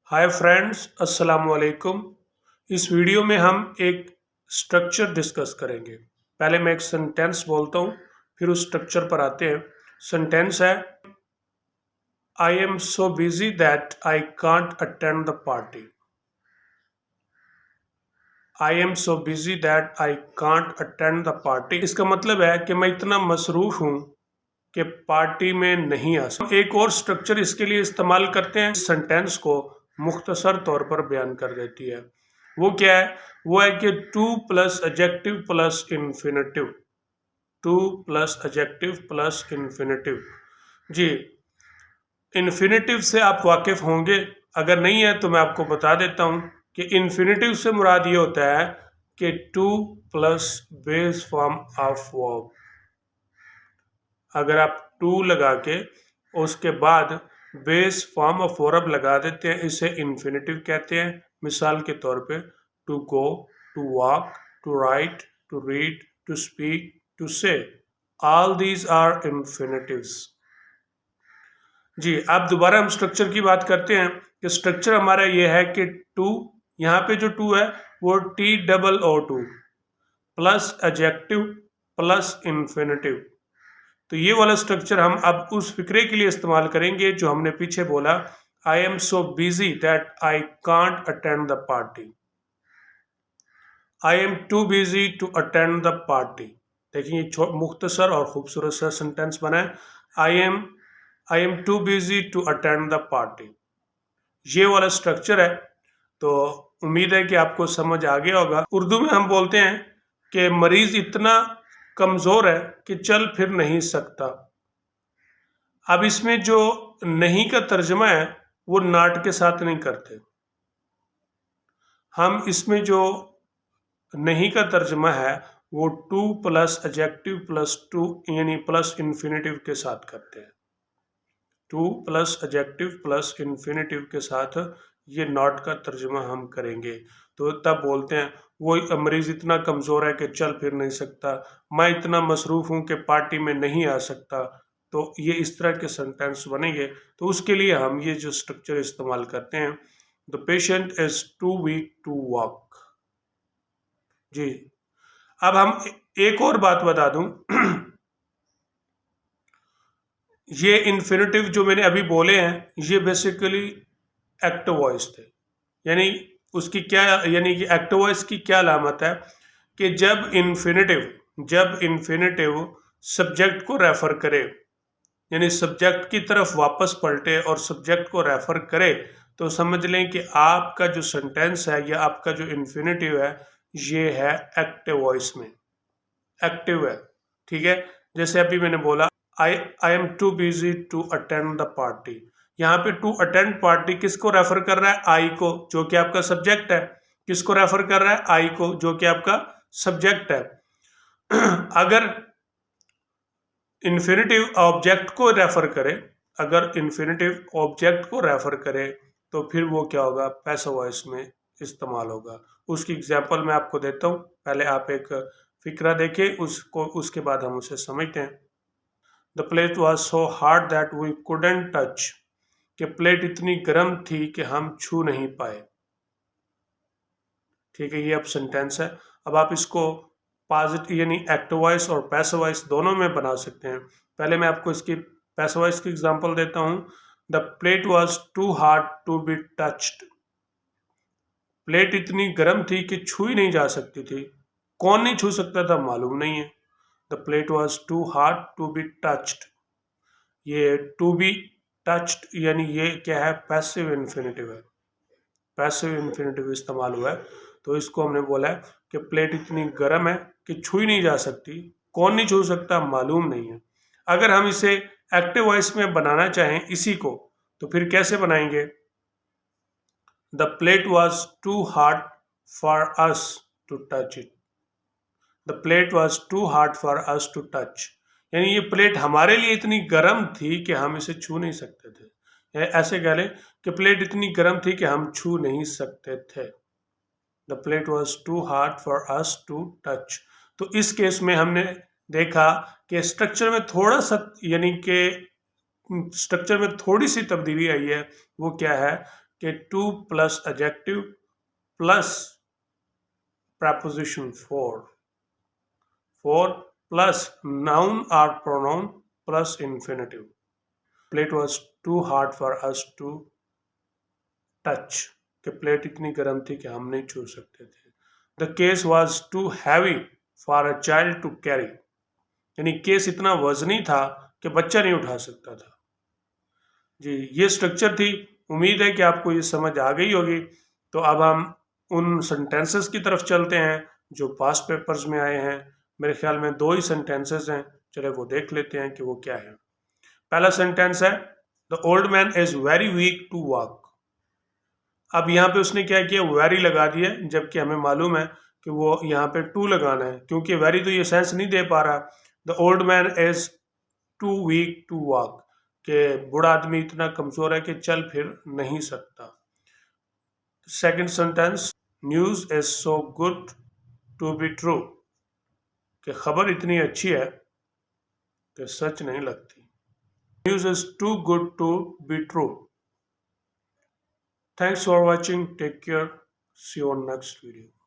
Hi friends, अस्सलाम वालेकुम। इस वीडियो में हम एक स्ट्रक्चर डिस्कस करेंगे। पहले मैं एक सेंटेंस बोलता हूँ, फिर उस स्ट्रक्चर पर आते हैं। सेंटेंस है, I am so busy that I can't attend the party. I am so busy that I can't attend the party. इसका मतलब है कि मैं इतना मसरूफ हूँ कि पार्टी में नहीं आ सकता। एक और स्ट्रक्चर इसके लिए इस्तेमाल करते हैं, सेंटेंस को मुख्तसर तौर पर बयान कर देती है। वो क्या है? वो है कि to plus adjective plus infinitive. To plus adjective plus infinitive. जी, इन्फिनेटिव से आप वाकिफ होंगे, अगर नहीं है तो मैं आपको बता देता हूँ कि इन्फिनेटिव से मुराद ये होता है कि to plus base form of verb. अगर आप टू लगा के उसके बाद बेस फॉर्म ऑफ वर्ब लगा देते हैं, इसे इन्फिनेटिव कहते हैं। मिसाल के तौर पे to go, to walk, to write, to read, to speak, to say, all these are infinitives. जी, अब दोबारा हम स्ट्रक्चर की बात करते हैं कि स्ट्रक्चर हमारा ये है कि टू, यहाँ पे जो टू है वो TOO plus adjective plus infinitive. तो ये वाला स्ट्रक्चर हम अब उस फिक्रे के लिए इस्तेमाल करेंगे जो हमने पीछे बोला, I am so busy that I can't attend the party. I am too busy to attend the party. देखिए ये मुख्तसर और खूबसूरत सा सेंटेंस बना है। I am too busy to attend the party, ये वाला स्ट्रक्चर है। तो उम्मीद है कि आपको समझ आ गया होगा। उर्दू में हम बोलते हैं कि मरीज इतना कमजोर है कि चल फिर नहीं सकता। अब इसमें जो नहीं का तर्जमा है वो नॉट के साथ नहीं करते हम। इसमें जो नहीं का तर्जमा है वो to plus adjective plus two यानी प्लस इन्फिनेटिव के साथ करते हैं। To plus adjective plus infinitive के साथ ये नॉट का तर्जुमा हम करेंगे। तो तब बोलते हैं वो मरीज इतना कमज़ोर है कि चल फिर नहीं सकता, मैं इतना मसरूफ़ हूँ कि पार्टी में नहीं आ सकता। तो ये इस तरह के सेंटेंस बनेंगे। तो उसके लिए हम ये जो स्ट्रक्चर इस्तेमाल करते हैं, the patient is too weak to walk. जी, अब हम एक और बात बता दूं ये इन्फिनेटिव जो मैंने अभी बोले हैं ये बेसिकली एक्टिव वॉइस थे। यानी उसकी क्या, यानी कि एक्टिव वॉइस की क्या अलामत है कि जब इन्फिनेटिव सब्जेक्ट को रेफर करे, यानी सब्जेक्ट की तरफ वापस पलटे और सब्जेक्ट को रेफर करे, तो समझ लें कि आपका जो सेंटेंस है या आपका जो इन्फिनेटिव है ये है एक्टिव वॉइस में, एक्टिव है। ठीक है, जैसे अभी मैंने बोला I am too busy to attend the party. यहाँ पे टू अटेंड पार्टी किसको रेफर कर रहा है? आई को, जो कि आपका सब्जेक्ट है। किसको रेफर कर रहा है? आई को, जो कि आपका सब्जेक्ट है। अगर इन्फिनेटिव ऑब्जेक्ट को रेफर करे, अगर इन्फिनेटिव ऑब्जेक्ट को रेफर करे तो फिर वो क्या होगा? पैसिव वॉइस में इस्तेमाल होगा। उसकी एग्जांपल मैं आपको देता हूँ, पहले आप एक फिक्रा देखें उसको, उसके बाद हम उसे समझते हैं। The plate was so hard that we couldn't touch. कि प्लेट इतनी गर्म थी कि हम छू नहीं पाए। ठीक है, ये अब सेंटेंस है। अब आप इसको पॉजिटिव यानी एक्टिव वॉइस और पैसिव वॉइस दोनों में बना सकते हैं। पहले मैं आपको इसकी पैसिव वॉइस की एग्जांपल देता हूँ। The plate was too hard to be touched. Plate इतनी गर्म थी कि छू ही नहीं जा सकती थी। कौन नहीं छू सकता था मालूम नहीं है। The plate was too hard to be touched. ये टू बी टच्ड यानी ये क्या है? पैसिव इन्फिनेटिव है। पैसिव इन्फिनेटिव इस्तेमाल हुआ है। तो इसको हमने बोला है कि प्लेट इतनी गर्म है कि छू ही नहीं जा सकती। कौन नहीं छू सकता मालूम नहीं है। अगर हम इसे एक्टिव वॉइस में बनाना चाहें इसी को, तो फिर कैसे बनाएंगे? The plate was too hard for us to touch it. The plate was too hard for us to touch, यानी ये प्लेट हमारे लिए इतनी गर्म थी कि हम इसे छू नहीं सकते थे। ऐसे कह लें कि प्लेट इतनी गर्म थी कि हम छू नहीं सकते थे। The plate was too hard for us to touch. तो इस केस में हमने देखा कि स्ट्रक्चर में थोड़ा सा, यानी कि स्ट्रक्चर में थोड़ी सी तब्दीली आई है। वो क्या है कि to plus adjective plus preposition for plus noun or pronoun plus infinitive. Plate was too hard for us to touch. कि प्लेट इतनी गर्म थी कि हम नहीं छू सकते थे. The case was too heavy for a child to carry. यानी केस इतना वजनी था कि बच्चा नहीं उठा सकता था. जी, ये स्ट्रक्चर थी. उम्मीद है कि आपको ये समझ आ गई होगी. तो अब हम उन सेंटेंसेस की तरफ चलते हैं जो पास्ट पेपर्स में आए हैं. मेरे ख्याल में 2 ही सेंटेंसेस हैं. चले वो देख लेते हैं कि वो क्या है. पहला सेंटेंस है the old man is very weak to walk. अब यहाँ पे उसने क्या किया, वेरी लगा दिया, जबकि हमें मालूम है कि वो यहाँ पे टू लगाना है, क्योंकि वेरी तो ये सेंस नहीं दे पा रहा. The old man is too weak to walk, कि बूढ़ा आदमी इतना कमजोर है कि चल फिर नहीं सकता. Second sentence news is so good to be true, कि खबर इतनी अच्छी है कि सच नहीं लगती. News is too good to be true. Thanks for watching. Take care. See you on next video.